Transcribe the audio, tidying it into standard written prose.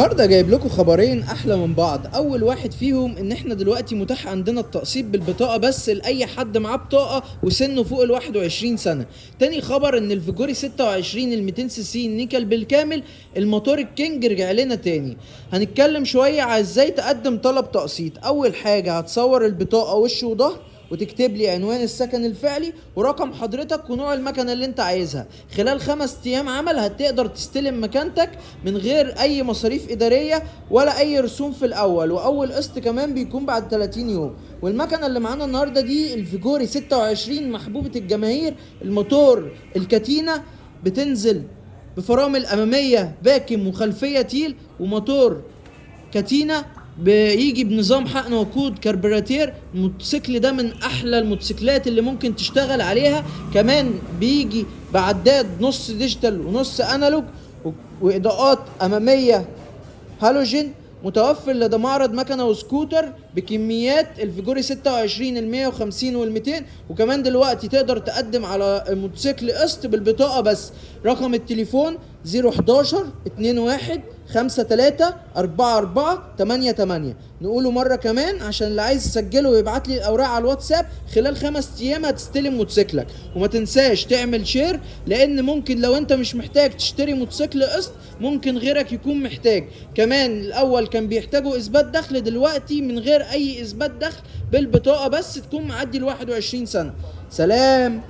النهارده جايب لكم خبرين احلى من بعض. اول واحد فيهم ان احنا دلوقتي متاح عندنا التقسيط بالبطاقه بس لاي حد معاه بطاقه وسنه فوق ال 21 سنه. تاني خبر ان الفيجوري 26 ال 200 سي سي نيكل بالكامل الموتور الكينج رجع لنا تاني. هنتكلم شويه على ازاي تقدم طلب تقسيط. اول حاجه هتصور البطاقه وش وظهر وتكتب لي عنوان السكن الفعلي ورقم حضرتك ونوع المكنه اللي انت عايزها. خلال 5 ايام عمل هتقدر تستلم مكانتك من غير اي مصاريف اداريه ولا اي رسوم في الاول، واول قسط كمان بيكون بعد 30 يوم. والمكنه اللي معانا النهارده دي الفيجوري 26 محبوبه الجماهير، الموتور الكاتينا، بتنزل بفرامل اماميه باكم وخلفيه تيل، وموتور كاتينا بيجي بنظام حقن وقود كربوراتير. الموتوسيكل ده من احلى الموتوسيكلات اللي ممكن تشتغل عليها. كمان بيجي بعداد نص ديجيتال ونص انالوج واضاءات اماميه هالوجين. متوفر لدى معرض مكنه وسكوتر بكميات الفيجوري 26 ال 150 وال 200. وكمان دلوقتي تقدر تقدم على الموتوسيكل قسط بالبطاقه بس. رقم التليفون 011 21 53 44 88. نقوله مره كمان عشان اللي عايز يسجله ويبعت لي الاوراق على الواتساب. خلال 5 ايام هتستلم موتوسيكلك. وما تنساش تعمل شير، لان ممكن لو انت مش محتاج تشتري موتوسيكل قسط ممكن غيرك يكون محتاج. كمان الاول كان بيحتاجوا اثبات دخل، دلوقتي من غير اي اثبات دخل بالبطاقه بس تكون معدي ال 21 سنه. سلام.